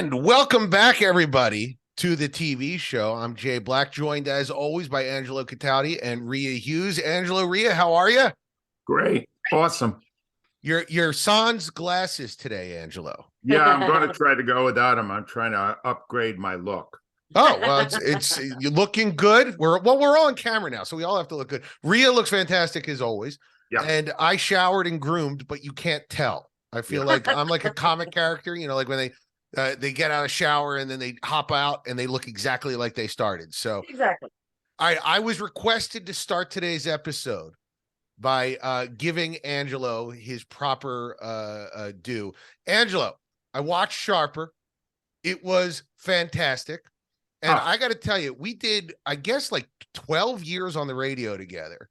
And welcome back, everybody, to the TV show. I'm Jay Black, joined as always by Angelo Cataldi and Rhea Hughes. Angelo, Rhea, how are you? Great. Awesome. Your sans glasses today, Angelo. Yeah, I'm going to try to go without them. I'm trying to upgrade my look. Oh, well, it's you're looking good. We're all on camera now, so we all have to look good. Rhea looks fantastic as always. Yeah. And I showered and groomed, but you can't tell. I feel like I'm like a comic character, like when they get out of shower and then they hop out and they look exactly like they started. So exactly. I was requested to start today's episode by giving Angelo his proper due. Angelo, I watched Sharper. It was fantastic. And I got to tell you, we did, I guess, like 12 years on the radio together.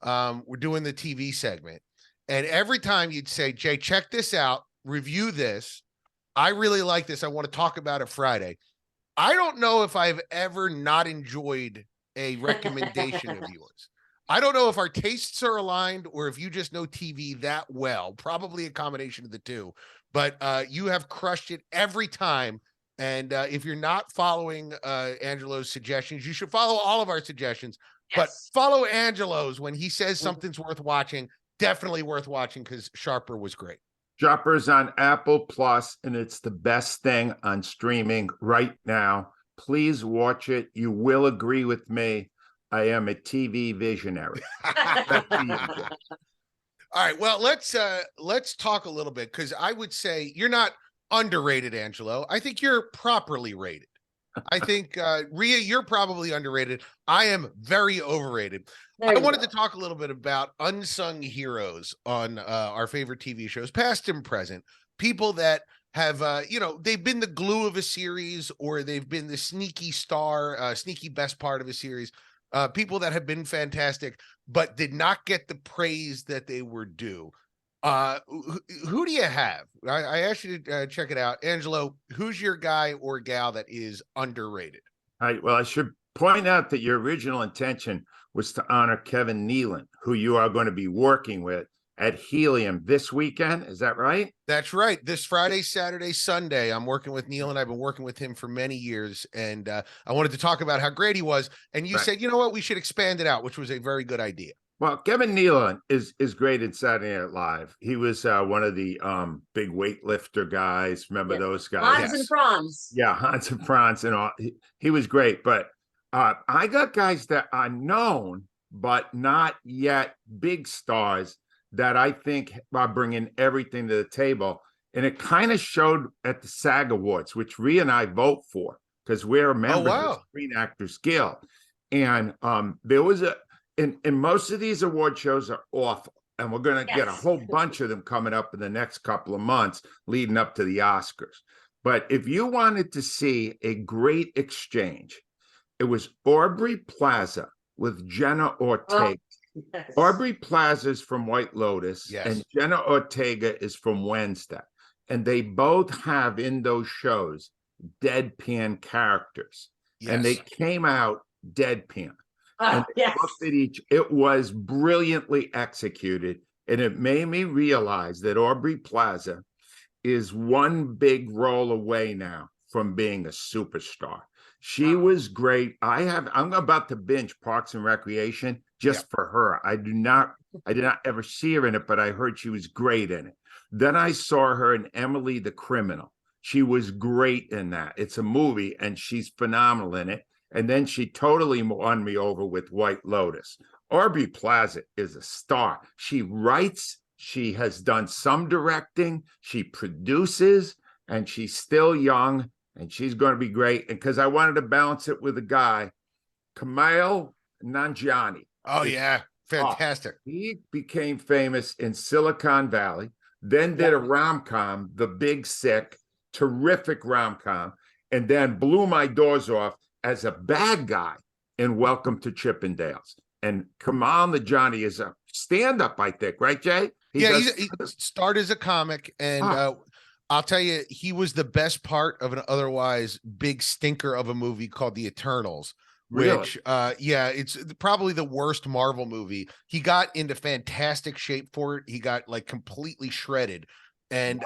We're doing the TV segment. And every time you'd say, Jay, check this out, review this. I really like this. I want to talk about it Friday. I don't know if I've ever not enjoyed a recommendation of yours. I don't know if our tastes are aligned or if you just know TV that well. Probably a combination of the two. But you have crushed it every time. And if you're not following Angelo's suggestions, you should follow all of our suggestions. Yes. But follow Angelo's when he says something's worth watching. Definitely worth watching because Sharper was great. Sharper's on Apple Plus, and it's the best thing on streaming right now. Please watch it. You will agree with me. I am a TV visionary. All right. Well, let's talk a little bit because I would say you're not underrated, Angelo. I think you're properly rated. I think Rhea, you're probably underrated. I am very overrated. I wanted to talk a little bit about unsung heroes on our favorite TV shows, past and present. People that have, they've been the glue of a series or they've been the sneaky star, sneaky best part of a series. People that have been fantastic, but did not get the praise that they were due. Who do you have? I asked you to check it out. Angelo, who's your guy or gal that is underrated? Well, I should point out that your original intention was to honor Kevin Nealon, who you are going to be working with at Helium this weekend. Is that right? That's right. This Friday, Saturday, Sunday, I'm working with Nealon. I've been working with him for many years, and I wanted to talk about how great he was. And you said, you know what, we should expand it out, which was a very good idea. Well, Kevin Nealon is great in Saturday Night Live. He was one of the big weightlifter guys. Remember those guys? Hans and Franz. Yeah, Hans and Franz and all. He was great. But I got guys that are known, but not yet big stars that I think are bringing everything to the table. And it kind of showed at the SAG Awards, which Rhea and I vote for because we're members of the Screen Actors Guild. And there was and most of these award shows are awful. And we're going to get a whole bunch of them coming up in the next couple of months leading up to the Oscars. But if you wanted to see a great exchange, it was Aubrey Plaza with Jenna Ortega. Aubrey Plaza is from White Lotus, and Jenna Ortega is from Wednesday. And they both have in those shows deadpan characters. And they came out deadpan. And they looked at each. It was brilliantly executed. And it made me realize that Aubrey Plaza is one big role away now from being a superstar. She was great. I'm about to binge Parks and Recreation just for her. I did not ever see her in it, but I heard she was great in it. Then I saw her in Emily the Criminal. She was great in that. It's a movie and she's phenomenal in it. And then she totally won me over with White Lotus. Aubrey Plaza is a star. She writes, she has done some directing, she produces, and she's still young. And she's going to be great. And because I wanted to balance it with a guy, Kumail Nanjiani. Oh, yeah. Fantastic. He became famous in Silicon Valley, then did a rom-com, The Big Sick, terrific rom-com, and then blew my doors off as a bad guy in Welcome to Chippendales. And Kumail Nanjiani is a stand-up, I think, right, Jay? He started as a comic, and I'll tell you, he was the best part of an otherwise big stinker of a movie called The Eternals, which, it's probably the worst Marvel movie. He got into fantastic shape for it. He got like completely shredded. And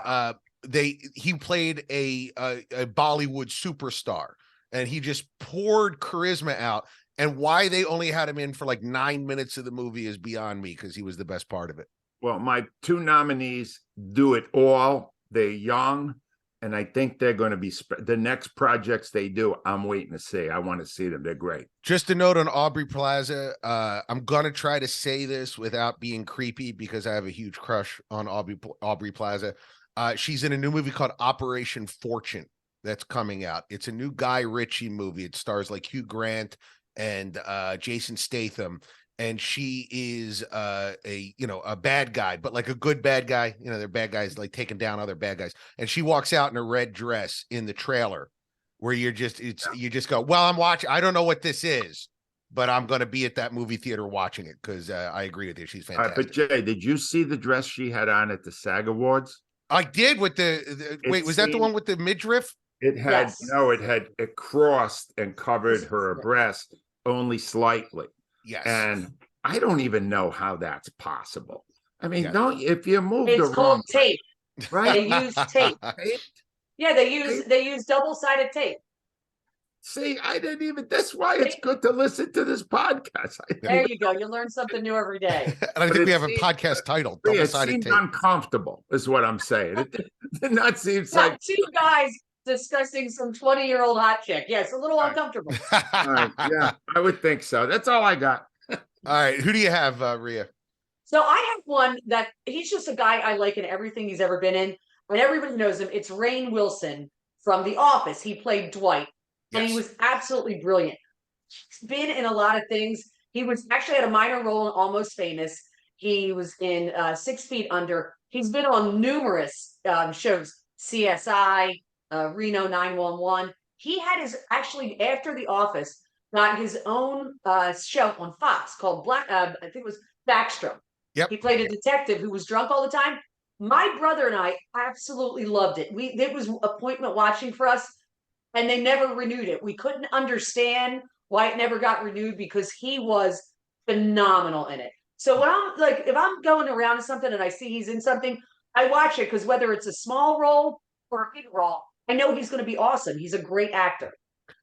he played a Bollywood superstar, and he just poured charisma out. And why they only had him in for like 9 minutes of the movie is beyond me, because he was the best part of it. Well, my two nominees do it all. They're young, and I think they're going to be the next projects they do. I'm waiting to see. I want to see them. They're great. Just a note on Aubrey Plaza. I'm gonna try to say this without being creepy, because I have a huge crush on Aubrey Plaza. She's in a new movie called Operation Fortune that's coming out. It's a new Guy Ritchie movie. It stars like Hugh Grant and Jason Statham, and she is a bad guy, but like a good bad guy. They're bad guys like taking down other bad guys, and she walks out in a red dress in the trailer, where you just go, well, I'm watching. I don't know what this is, but I'm going to be at that movie theater watching it, because I agree with you. She's fantastic. But Jay, did you see the dress she had on at the SAG Awards? I did with was that the one with the midriff? It had it crossed and covered her breast only slightly. Yes. And I don't even know how that's possible. I mean, Yeah. if you move It's the called wrong tape. right? They use tape. Yeah, they use double-sided tape. See, I didn't even. That's why it's good to listen to this podcast. There you go. You learn something new every day. And I think we have a podcast titled It Double-Sided seemed Tape. uncomfortable, is what I'm saying. It did not seem Like like. two guys discussing some 20-year-old hot chick. Yes, a little uncomfortable. All right, yeah, I would think so. That's all I got. All right, who do you have, Rhea? So I have one that he's just a guy I like in everything he's ever been in, and everybody knows him. It's Rainn Wilson from The Office. He played Dwight, and he was absolutely brilliant. He's been in a lot of things. He was actually had a minor role in Almost Famous. He was in 6 Feet Under. He's been on numerous shows, CSI, Reno 911. He had actually after The Office got his own show on Fox called I think it was Backstrom. Yep. He played a detective who was drunk all the time. My brother and I absolutely loved it. It was appointment watching for us, and they never renewed it. We couldn't understand why it never got renewed, because he was phenomenal in it. So when I'm like, if I'm going around to something and I see he's in something, I watch it, because whether it's a small role or a big role, I know he's going to be awesome. He's a great actor.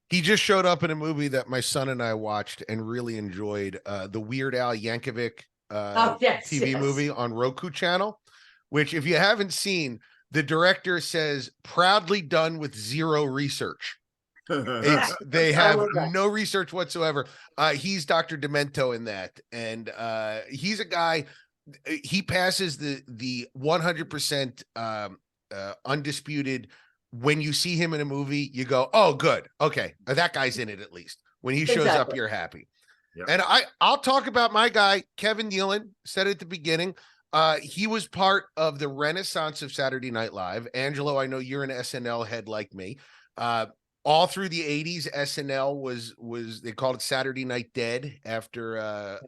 He just showed up in a movie that my son and I watched and really enjoyed, the Weird Al Yankovic TV movie on Roku channel, which, if you haven't seen, the director says proudly done with zero research. They have no research whatsoever. He's Dr. Demento in that, and he's a guy. He passes the 100% undisputed. When you see him in a movie, you go, "Oh, good, okay, that guy's in it at least." When he shows up, you're happy. Yep. And I'll talk about my guy, Kevin Nealon. Said at the beginning, he was part of the renaissance of Saturday Night Live. Angelo, I know you're an SNL head like me. All through the 80s, SNL was they called it Saturday Night Dead after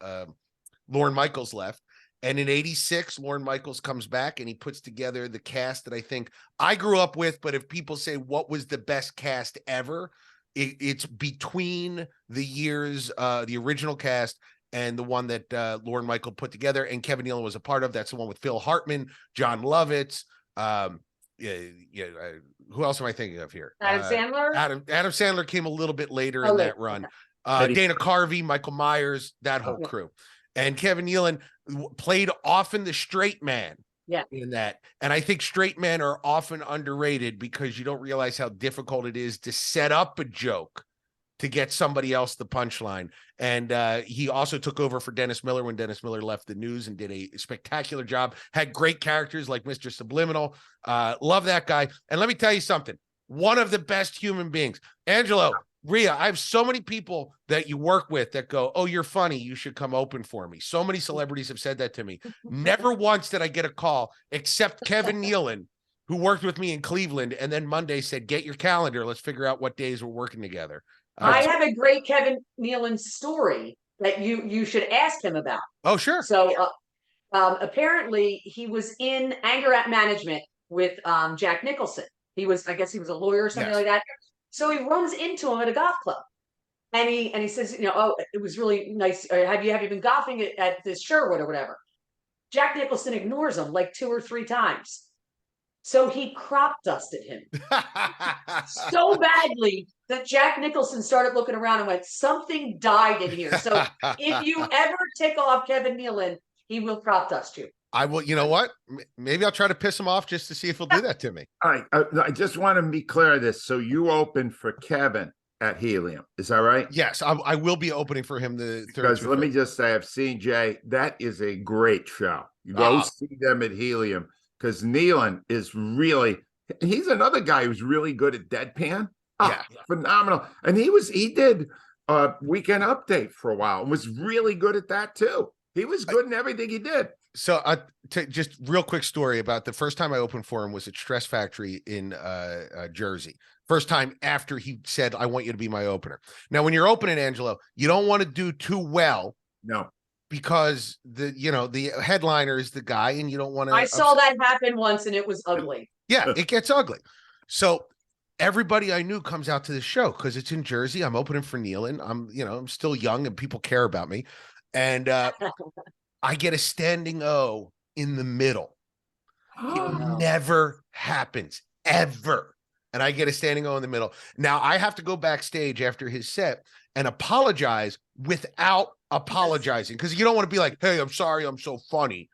Lorne Michaels left. And in 86, Lorne Michaels comes back and he puts together the cast that I think I grew up with. But if people say what was the best cast ever, it's between the years, the original cast and the one that Lorne Michaels put together and Kevin Nealon was a part of. That's the one with Phil Hartman, John Lovitz. Who else am I thinking of here? Adam Sandler. Adam Sandler came a little bit later in that run. Dana Carvey, Michael Myers, that whole crew. And Kevin Nealon played often the straight man in that. And I think straight men are often underrated, because you don't realize how difficult it is to set up a joke to get somebody else the punchline. And he also took over for Dennis Miller when Dennis Miller left the news and did a spectacular job. Had great characters like Mr. Subliminal. Love that guy. And let me tell you something. One of the best human beings. Angelo, Rhea, I have so many people that you work with that go, "Oh, you're funny. You should come open for me." So many celebrities have said that to me. Never once did I get a call, except Kevin Nealon, who worked with me in Cleveland. And then Monday said, "Get your calendar. Let's figure out what days we're working together." I have a great Kevin Nealon story that you should ask him about. Oh, sure. So apparently he was in anger at management with Jack Nicholson. I guess he was a lawyer or something like that. So he runs into him at a golf club, and he says, "Oh, it was really nice. Have you been golfing at this Sherwood or whatever?" Jack Nicholson ignores him like 2 or 3 times. So he crop dusted him so badly that Jack Nicholson started looking around and went, something died in here. So if you ever tick off Kevin Nealon, he will crop dust you. I will, you know what? Maybe I'll try to piss him off just to see if he'll do that to me. All right. I just want to be clear of this. So you opened for Kevin at Helium. Is that right? Yes, I will be opening for him the third. Because let me just say, I've seen Jay. That is a great show. You go see them at Helium because Nealon is really, he's another guy who's really good at deadpan. Yeah. Phenomenal. And he did a Weekend Update for a while and was really good at that too. He was good in everything he did. So just real quick story about the first time I opened for him was at Stress Factory in Jersey. First time after he said, I want you to be my opener. Now, when you're opening, Angelo, you don't want to do too well. No. Because the headliner is the guy and you don't want to. I saw that happen once and it was ugly. Yeah, it gets ugly. So everybody I knew comes out to the show because it's in Jersey. I'm opening for Nealon. I'm still young and people care about me. And I get a standing O in the middle. It never happens, ever. And I get a standing O in the middle. Now I have to go backstage after his set and apologize without apologizing, because you don't want to be like, hey, I'm sorry, I'm so funny,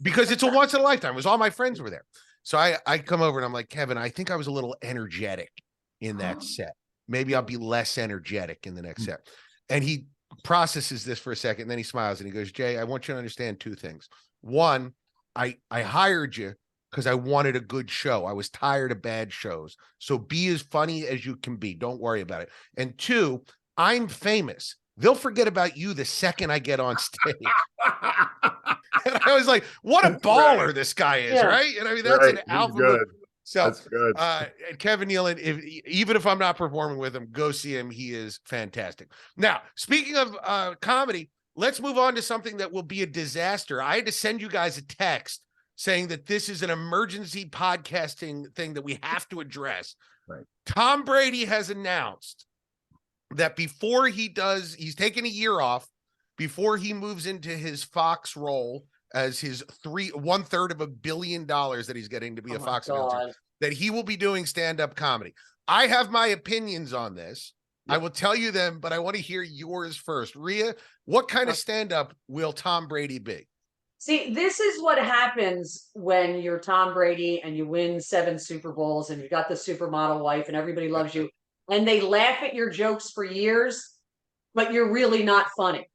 because it's a once in a lifetime. It was all my friends were there. So I come over and I'm like, Kevin, I think I was a little energetic in that set. Maybe I'll be less energetic in the next set. And he processes this for a second, and then he smiles and he goes, Jay, I want you to understand two things. One, I hired you because I wanted a good show. I was tired of bad shows. So be as funny as you can be. Don't worry about it. And two, I'm famous. They'll forget about you the second I get on stage. And I was like, what a baller this guy is, right? And I mean, that's an alpha move. So that's good. And Kevin Nealon, even if I'm not performing with him, go see him. He is fantastic. Now, speaking of comedy, let's move on to something that will be a disaster. I had to send you guys a text saying that this is an emergency podcasting thing that we have to address. Right. Tom Brady has announced that before he's taken a year off, before he moves into his Fox role as his 1/3 of $1 billion that he's getting to be a Fox announcer, that he will be doing stand-up comedy. I have my opinions on this. Yep. I will tell you them, but I want to hear yours first. Rhea, what kind of stand-up will Tom Brady be? See, this is what happens when you're Tom Brady and you win 7 Super Bowls and you got the supermodel wife and everybody loves you. And they laugh at your jokes for years, but you're really not funny.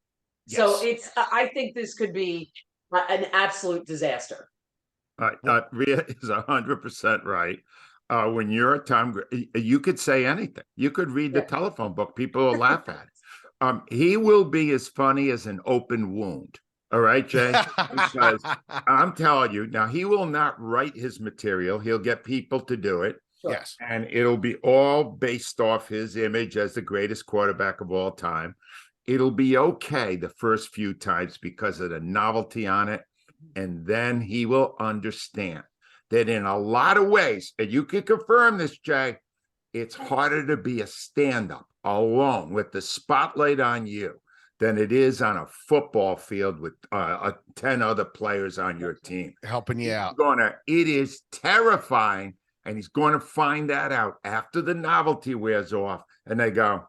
Yes. So I think this could be an absolute disaster. Rhea is 100% right. When you're a Tom, you could say anything. You could read the telephone book. People will laugh at it. He will be as funny as an open wound. All right, Jay? Because I'm telling you, now he will not write his material. He'll get people to do it. Yes. And it'll be all based off his image as the greatest quarterback of all time. It'll be okay the first few times because of the novelty on it. And then he will understand that in a lot of ways, and you can confirm this, Jay, it's harder to be a stand-up alone with the spotlight on you than it is on a football field with 10 other players on your team. Helping you out. It is terrifying. And he's going to find that out after the novelty wears off. And they go,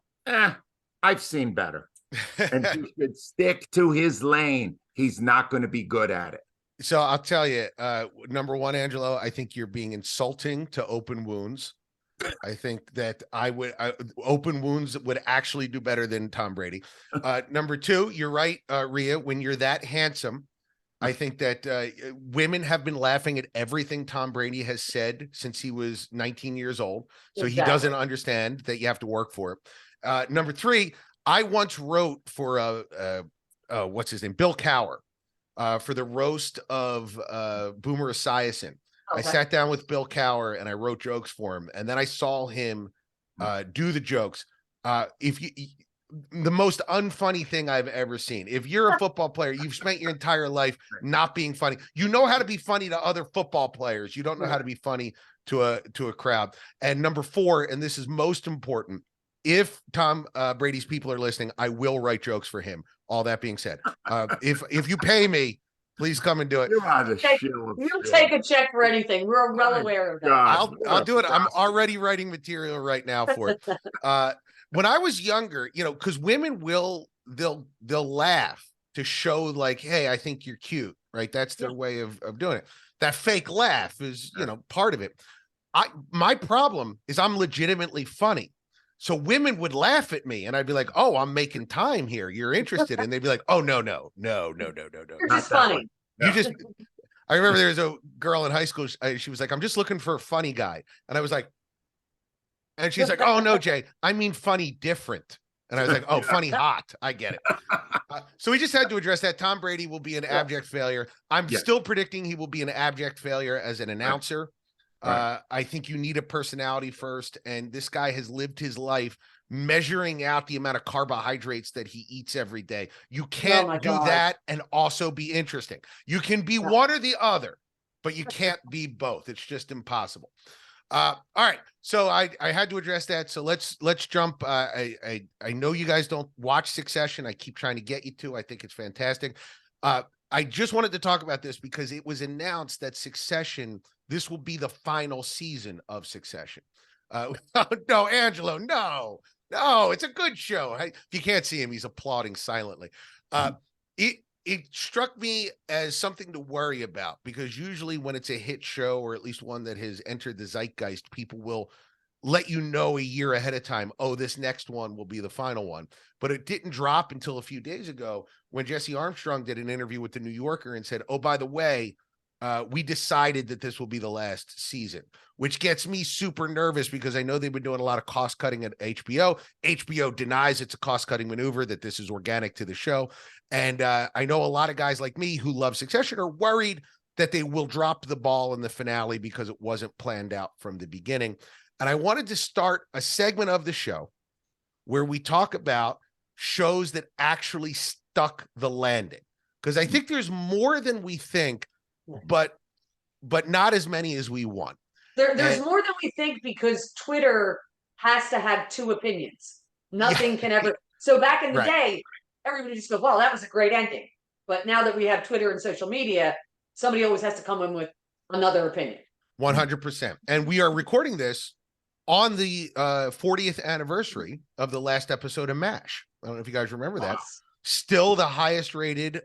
I've seen better. And he should stick to his lane. He's not going to be good at it. So I'll tell you, number one, Angelo, I think you're being insulting to open wounds. I think that open wounds would actually do better than Tom Brady. Number two, you're right, Rhea, when you're that handsome, I think that women have been laughing at everything Tom Brady has said since he was 19 years old. So He doesn't understand that you have to work for it. Number three, I once wrote for what's his name, Bill Cowher, for the roast of Boomer Esiason. Okay. I sat down with Bill Cowher and I wrote jokes for him, and then I saw him do the jokes. The most unfunny thing I've ever seen. If you're a football player, you've spent your entire life not being funny. You know how to be funny to other football players. You don't know how to be funny to a crowd. And number four, and this is most important, if Tom Brady's people are listening, I will write jokes for him. All that being said, if you pay me, Please come and do it. You are the Take- shill of You'll shill. take a check for anything. We're well My aware of that. God, I'll do it. I'm bastard. already writing material right now for it. When I was younger, because women they'll laugh to show like, hey, I think you're cute, right? That's their way of doing it. That fake laugh is, part of it. My problem is I'm legitimately funny. So women would laugh at me and I'd be like, oh, I'm making time here. You're interested. And they'd be like, oh, no. You're Not just that funny. way. You Yeah. just, I remember there was a girl in high school. She was like, I'm just looking for a funny guy. And I was like, and she's like, oh, no, Jay, I mean funny different. And I was like, oh, funny hot. I get it. So we just had to address that. Tom Brady will be an abject failure. I'm still predicting he will be an abject failure as an announcer. Right. I think you need a personality first. And this guy has lived his life measuring out the amount of carbohydrates that he eats every day. You can't do that and also be interesting. You can be one or the other, but you can't be both. It's just impossible. All right. So I had to address that. So let's jump. I know you guys don't watch Succession. I keep trying to get you to. I think it's fantastic. I just wanted to talk about this because it was announced that Succession, this will be the final season of Succession. No, Angelo, no, it's a good show. If you can't see him, he's applauding silently. It struck me as something to worry about because usually when it's a hit show or at least one that has entered the zeitgeist, people will let you know a year ahead of time, oh, this next one will be the final one. But it didn't drop until a few days ago when Jesse Armstrong did an interview with the New Yorker and said, oh, by the way, we decided that this will be the last season, which gets me super nervous because I know they've been doing a lot of cost cutting at HBO. HBO denies it's a cost cutting maneuver, that this is organic to the show. And I know a lot of guys like me who love Succession are worried that they will drop the ball in the finale because it wasn't planned out from the beginning. And I wanted to start a segment of the show where we talk about shows that actually stuck the landing. Because I think there's more than we think, but not as many as we want. There's more than we think because Twitter has to have two opinions. Nothing can ever. So back in the day, everybody just goes, well, that was a great ending. But now that we have Twitter and social media, somebody always has to come in with another opinion. 100%. And we are recording this on the 40th anniversary of the last episode of MASH. I don't know if you guys remember that. Still the highest rated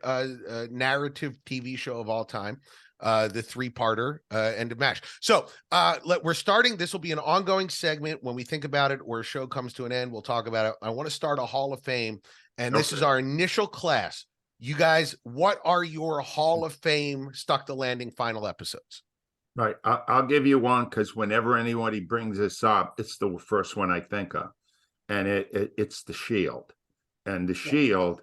narrative TV show of all time. The three-parter end of MASH. So we're starting. This will be an ongoing segment. When we think about it or a show comes to an end, we'll talk about it. I want to start a Hall of Fame, and this is our initial class. You guys, what are your Hall of Fame stuck the landing final episodes? Right. I'll give you one because whenever anybody brings this up, it's the first one I think of. And it's The Shield. And The Shield,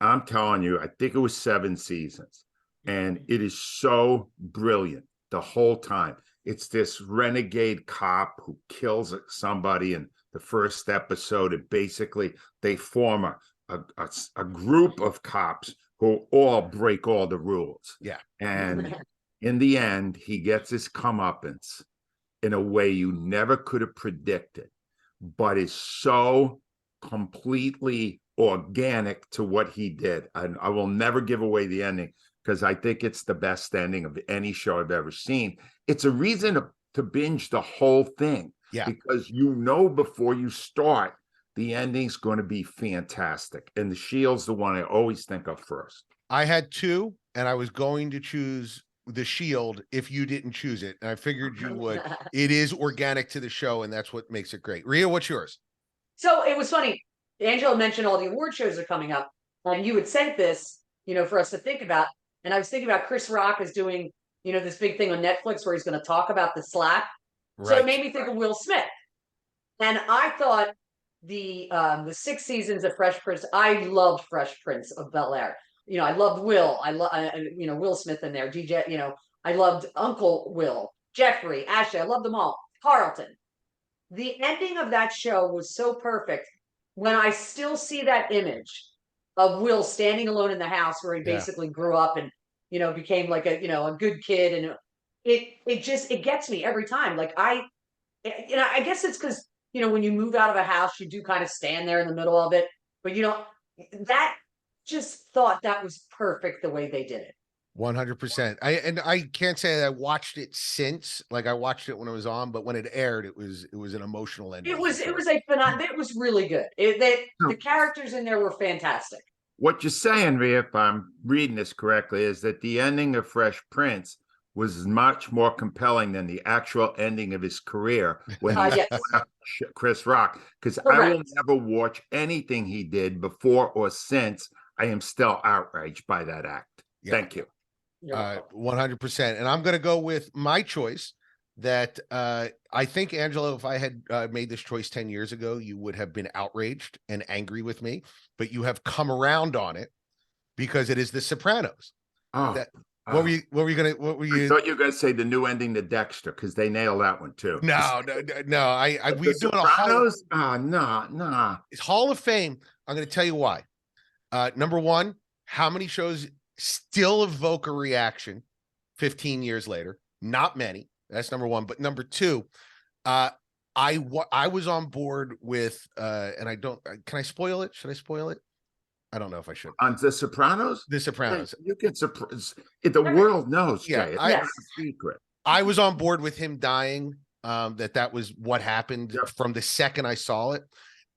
I'm telling you, I think it was 7 seasons. And it is so brilliant the whole time. It's this renegade cop who kills somebody in the first episode. And basically, they form a group of cops who all break all the rules. Yeah. And in the end, he gets his comeuppance in a way you never could have predicted, but is so completely organic to what he did. And I will never give away the ending because I think it's the best ending of any show I've ever seen. It's a reason to binge the whole thing. Yeah. Because before you start, the ending's going to be fantastic. And The Shield's the one I always think of first. I had 2, and I was going to choose The Shield if you didn't choose it. And I figured you would. It is organic to the show, and that's what makes it great. Rhea, what's yours? So it was funny. Angelo mentioned all the award shows are coming up, and you had sent this, for us to think about. And I was thinking about Chris Rock is doing, this big thing on Netflix where he's going to talk about the slap. Right. So it made me think of Will Smith. And I thought the 6 seasons of Fresh Prince, I loved Fresh Prince of Bel-Air. I loved Will. I love, Will Smith in there. DJ, I loved Uncle Will, Jeffrey, Ashley. I loved them all. Carlton. The ending of that show was so perfect. When I still see that image of Will standing alone in the house where he basically grew up and, became like a good kid. And it gets me every time. Like I guess it's because, when you move out of a house, you do kind of stand there in the middle of it. But, that just thought that was perfect the way they did it. 100%. I can't say that I watched it since. Like I watched it when it was on, but when it aired, it was an emotional ending. It was for sure. it was really good. The characters in there were fantastic. What you're saying, Rhea, if I'm reading this correctly, is that the ending of Fresh Prince was much more compelling than the actual ending of his career when he Yes. left Chris Rock. Because I will Correct. never watch anything he did before or since. I am still outraged by that act. Yeah. Thank you. 100%. And I'm going to go with my choice that I think, Angelo, if I had made this choice 10 years ago, you would have been outraged and angry with me, but you have come around on it because it is The Sopranos. Oh, what were you I thought you were going to say the new ending to Dexter, because they nailed that one too. No. We're doing Sopranos? No. It's Hall of Fame. I'm going to tell you why. Number one, how many shows still evoke a reaction 15 years later? Not many. That's number one. But number two, I was on board with and I don't, can I spoil it? Should I spoil it? I don't know if I should. On The Sopranos? The Sopranos. You can surprise the world knows, Yeah, Jay. It's not a secret. I was on board with him dying. That was what happened from the second I saw it.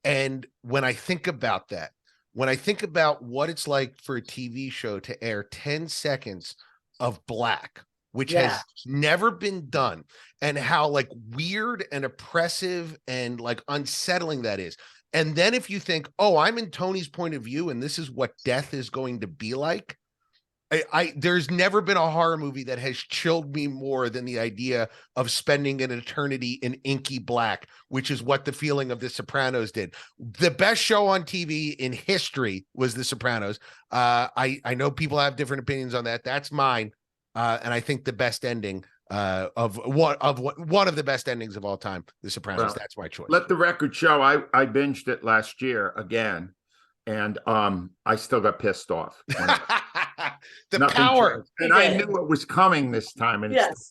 And when I think about that, when I think about what it's like for a TV show to air 10 seconds of black, which has never been done, and how like weird and oppressive and like unsettling that is. And then if you think, oh, I'm in Tony's point of view and this is what death is going to be like, there's never been a horror movie that has chilled me more than the idea of spending an eternity in inky black, which is what the feeling of The Sopranos did. The best show on TV in history was The Sopranos. I know people have different opinions on that. That's mine. And I think the best ending of one of the best endings of all time, The Sopranos. Well, that's my choice. Let the record show I binged it last year again, and I still got pissed off. The power. And I knew it was coming this time. And yes.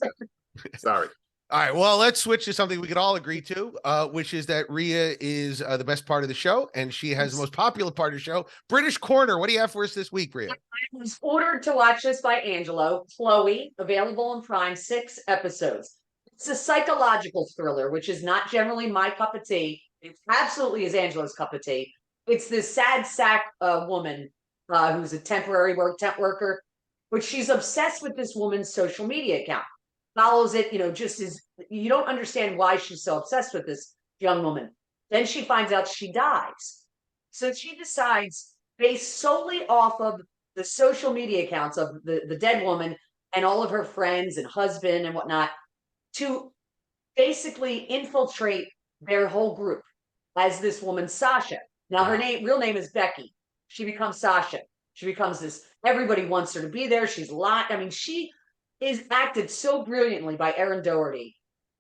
Sorry. All right. Well, let's switch to something we could all agree to, which is that Rhea is the best part of the show, and she has the most popular part of the show, British Corner. What do you have for us this week, Rhea? I was ordered to watch this by Angelo. Chloe, available on Prime, 6 episodes. It's a psychological thriller, which is not generally my cup of tea. It absolutely is Angelo's cup of tea. It's this sad sack woman who's a temp worker, but she's obsessed with this woman's social media account. Follows it, just as you don't understand why she's so obsessed with this young woman. Then she finds out she dies. So she decides, based solely off of the social media accounts of the dead woman and all of her friends and husband and whatnot, to basically infiltrate their whole group as this woman, Sasha. Now, her real name is Becky. She becomes Sasha. She becomes this, everybody wants her to be there. She's she is acted so brilliantly by Erin Doherty.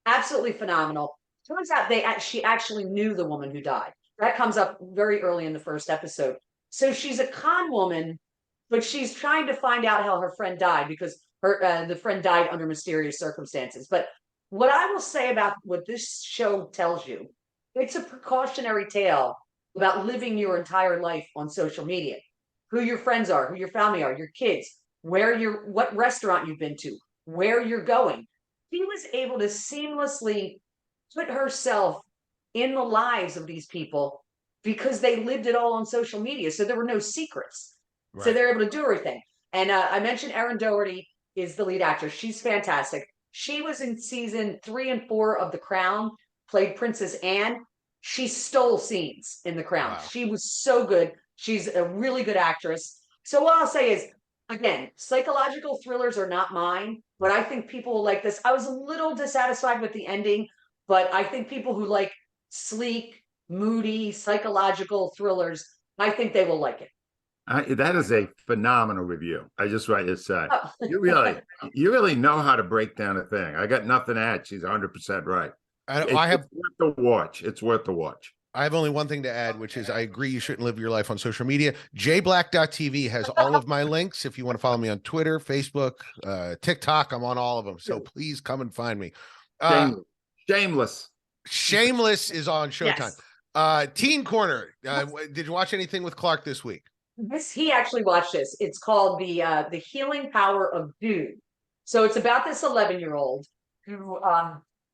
Absolutely phenomenal. Turns out she actually knew the woman who died. That comes up very early in the first episode. So she's a con woman, but she's trying to find out how her friend died because the friend died under mysterious circumstances. But what I will say about what this show tells you, it's a precautionary tale about living your entire life on social media. Who your friends are, who your family are, your kids, what restaurant you've been to, where you're going. She was able to seamlessly put herself in the lives of these people because they lived it all on social media. So there were no secrets. Right. So they're able to do everything. And I mentioned Erin Doherty is the lead actress. She's fantastic. She was in season 3 and 4 of The Crown, played Princess Anne. She stole scenes in The Crown. Wow. She was so good. She's a really good actress. So what I'll say is, again, psychological thrillers are not mine, but I think people will like this. I was a little dissatisfied with the ending, but I think people who like sleek, moody, psychological thrillers, I think they will like it. That is a phenomenal review. I just want to say, you really know how to break down a thing. I got nothing to add. She's 100% right. It's worth the watch. It's worth the watch. I have only one thing to add, which is I agree you shouldn't live your life on social media. jblack.tv has all of my links. If you want to follow me on Twitter, Facebook, TikTok, I'm on all of them. So please come and find me. Shameless. Shameless is on Showtime. Yes. Teen Corner. Did you watch anything with Clark this week? he actually watched this. It's called the Healing Power of Dude. So it's about this 11-year-old who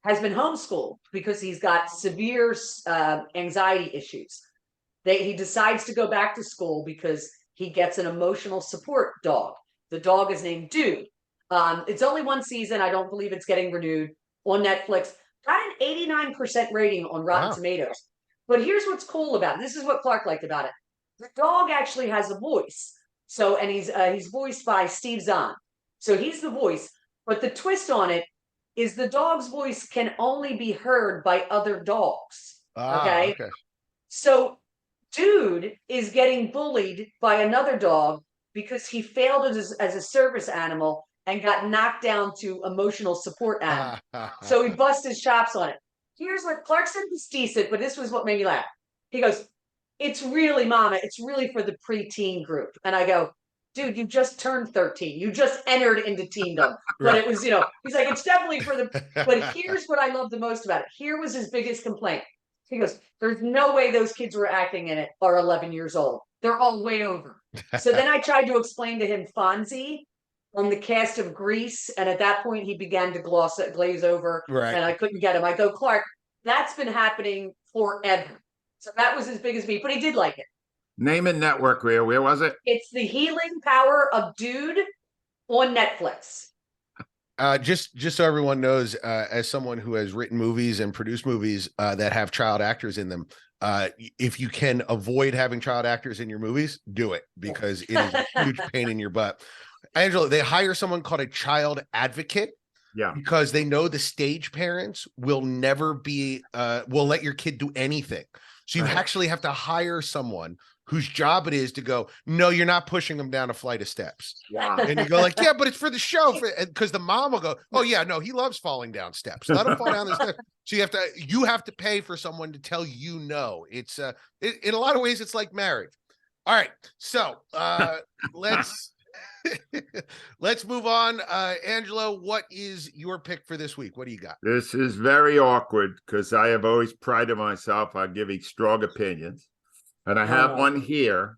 has been homeschooled because he's got severe anxiety issues. He decides to go back to school because he gets an emotional support dog. The dog is named Dude. It's only one season. I don't believe it's getting renewed on Netflix. Got an 89% rating on Rotten Tomatoes. But here's what's cool about it. This is what Clark liked about it. The dog actually has a voice. So, and he's voiced by Steve Zahn. So he's the voice. But the twist on it is the dog's voice can only be heard by other dogs. Okay. So Dude is getting bullied by another dog because he failed as a service animal and got knocked down to emotional support animal. So he busts his chops on it. Here's what Clark said was decent, but this was what made me laugh. He goes, "It's really, Mama, it's really for the preteen group." And I go, "Dude, you just turned 13. You just entered into teendom." But it was, he's like, "It's definitely for the," but here's what I love the most about it. Here was his biggest complaint. He goes, "There's no way those kids were acting in it are 11 years old. They're all way over." So then I tried to explain to him Fonzie on the cast of Grease, and at that point he began to glaze over, and I couldn't get him. I go, "Clark, that's been happening forever." So that was his biggest beef, but he did like it. Name and network, Rhea. Where was it? It's The Healing Power of Dude on Netflix. Just so everyone knows, as someone who has written movies and produced movies that have child actors in them, if you can avoid having child actors in your movies, do it, because it is a huge pain in your butt. Angelo, they hire someone called a child advocate. Yeah. Because they know the stage parents will never be, will let your kid do anything. So you actually have to hire someone whose job it is to go, "No, you're not pushing them down a flight of steps." Wow. And you go like, "Yeah, but it's for the show." Because the mom will go, "Oh yeah, no, he loves falling down steps. Let him fall down the steps." So you have to pay for someone to tell you no. It's in a lot of ways, it's like marriage. All right. So let's move on. Angelo, what is your pick for this week? What do you got? This is very awkward because I have always prided myself on giving strong opinions. And I have one here.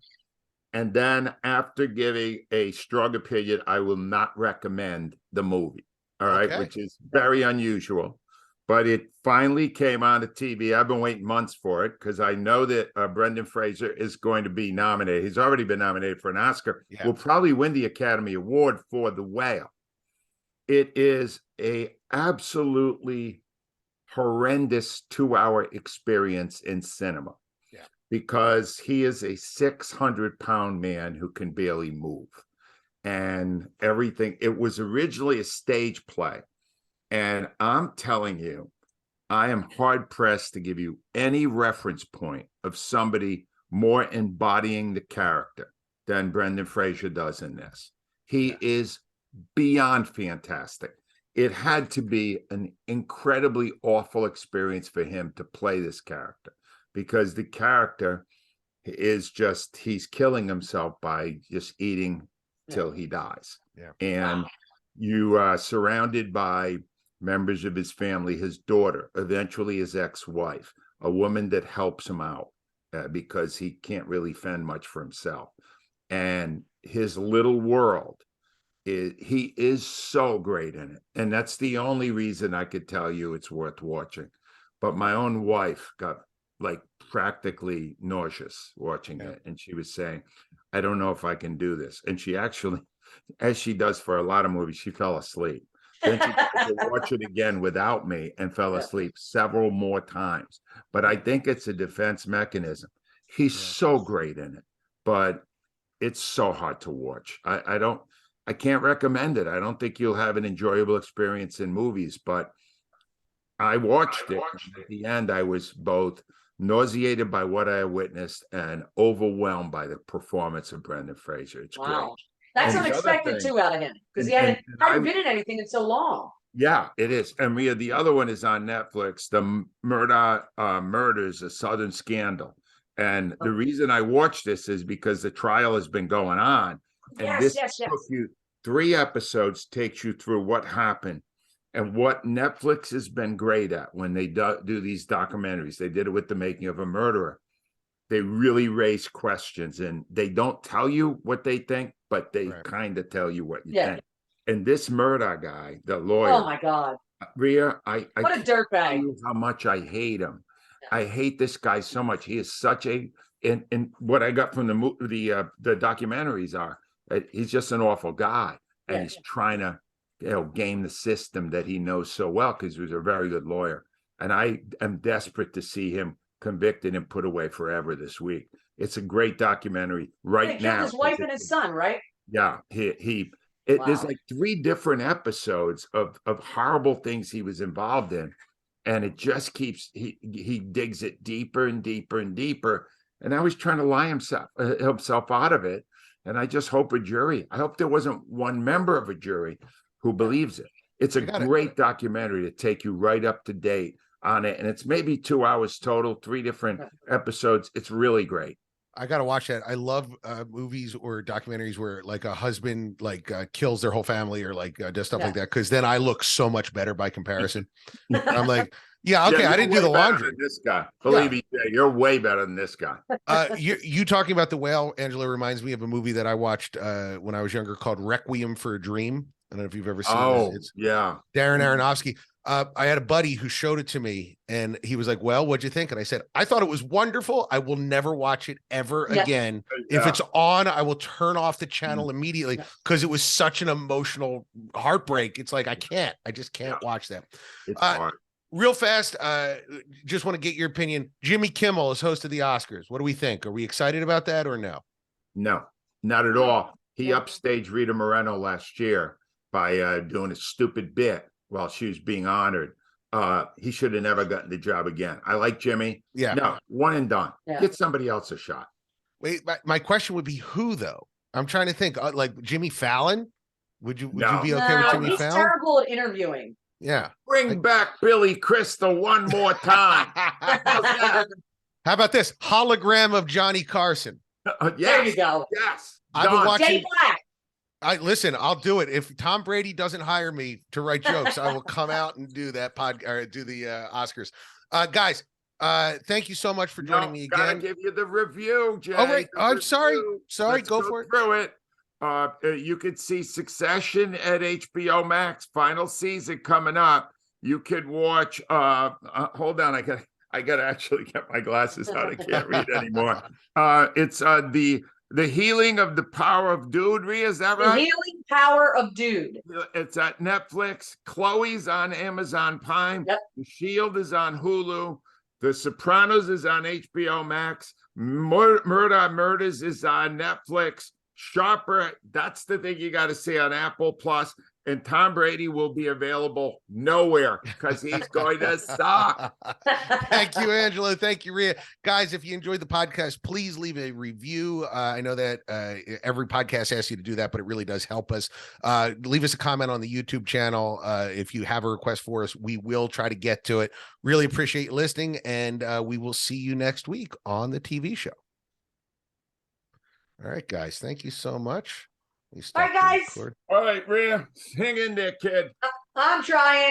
And then after giving a strong opinion, I will not recommend the movie. All right, which is very unusual. But it finally came on the TV. I've been waiting months for it because I know that Brendan Fraser is going to be nominated. He's already been nominated for an Oscar. Will probably win the Academy Award for The Whale. It is a absolutely horrendous 2-hour experience in cinema. Because he is a 600-pound man who can barely move. And everything, it was originally a stage play. And I'm telling you, I am hard-pressed to give you any reference point of somebody more embodying the character than Brendan Fraser does in this. He is beyond fantastic. It had to be an incredibly awful experience for him to play this character. Because the character is just, he's killing himself by just eating till he dies. And you are surrounded by members of his family, his daughter, eventually his ex-wife, a woman that helps him out because he can't really fend much for himself. And his little world, he is so great in it. And that's the only reason I could tell you it's worth watching. But my own wife got like practically nauseous watching it. And she was saying, "I don't know if I can do this." And she actually, as she does for a lot of movies, she fell asleep. Then she tried to watch it again without me and fell asleep several more times. But I think it's a defense mechanism. He's so great in it, but it's so hard to watch. I can't recommend it. I don't think you'll have an enjoyable experience in movies, but I watched it. At the end, I was both nauseated by what I witnessed and overwhelmed by the performance of Brendan Fraser. It's great. That's unexpected too out of him because he hadn't been in anything in so long. Yeah, it is. And Rhea, the other one is on Netflix, The Murders, A Southern Scandal. And the reason I watched this is because the trial has been going on. And this took you 3 episodes, takes you through what happened. And what Netflix has been great at when they do these documentaries, they did it with The Making of a Murderer. they really raise questions, and they don't tell you what they think, but they Right. kind of tell you what you Yeah. think. And this Murdoch guy, the Oh lawyer, my God. Rhea, I What a can't tell dirtbag. you how much I hate him. Yeah. I hate this guy so much. He is such a, and what I got from the documentaries are, he's just an awful guy, and Yeah. he's trying to, game the system that he knows so well because he was a very good lawyer. And I am desperate to see him convicted and put away forever this week. It's a great documentary right He killed now. his wife and his son, right? Yeah, there's Wow. like 3 different episodes of horrible things he was involved in, and it just keeps he digs it deeper and deeper and deeper. And now he's trying to lie himself out of it. And I just hope I hope there wasn't one member of a jury who believes it. It's a great documentary to take you right up to date on it, and it's maybe 2 hours total, 3 different episodes. It's really great. I gotta watch that. I love movies or documentaries where like a husband kills their whole family or does stuff like that, because then I look so much better by comparison. I'm like, yeah, okay, I didn't do the laundry. This guy, believe me, you're way better than this guy. You talking about the whale, Angelo, reminds me of a movie that I watched when I was younger called Requiem for a Dream. I don't know if you've ever seen it. It's yeah, Darren Aronofsky. I had a buddy who showed it to me, and he was like, well, what'd you think? And I said, I thought it was wonderful. I will never watch it ever again. If it's on, I will turn off the channel immediately, because it was such an emotional heartbreak. It's like, I just can't watch that. It's hard. Real fast, just want to get your opinion. Jimmy Kimmel is host of the Oscars. What do we think? Are we excited about that or no? No, not at all. He upstaged Rita Moreno last year by doing a stupid bit while she was being honored. He should have never gotten the job again. I like Jimmy. Yeah. No, one and done. Get somebody else a shot. Wait, my question would be who, though? I'm trying to think. Like Jimmy Fallon? Would you be okay with Jimmy Fallon? He's terrible at interviewing. Yeah. Bring back Billy Crystal one more time. How about this? Hologram of Johnny Carson. Yes, there you go. Yes. I've been watching. Jay Black. Listen, I'll do it. If Tom Brady doesn't hire me to write jokes, I will come out and do that or do the Oscars. Guys, thank you so much for joining me again. Gotta give you the review, Jay. Oh, wait. I'm sorry. Let's go for it. Through it. You could see Succession at HBO Max, final season coming up. You could watch. Hold on, I got to actually get my glasses out. I can't read anymore. It's the Healing of the Power of Dude. Rhea, is that right? The Healing Power of Dude. It's at Netflix. Chloe's on Amazon Prime. Yep. The Shield is on Hulu. The Sopranos is on HBO Max. Murders is on Netflix. Sharper, that's the thing you got to see on Apple Plus. And Tom Brady will be available nowhere because he's going to stop. Thank you, Angelo. Thank you, Rhea. Guys, if you enjoyed the podcast, please leave a review. I know that every podcast asks you to do that, but it really does help us. Leave us a comment on the YouTube channel. If you have a request for us, we will try to get to it. Really appreciate you listening, and we will see you next week on the TV show. All right, guys. Thank you so much. All right, guys. All right, Rhea, hang in there, kid. I'm trying.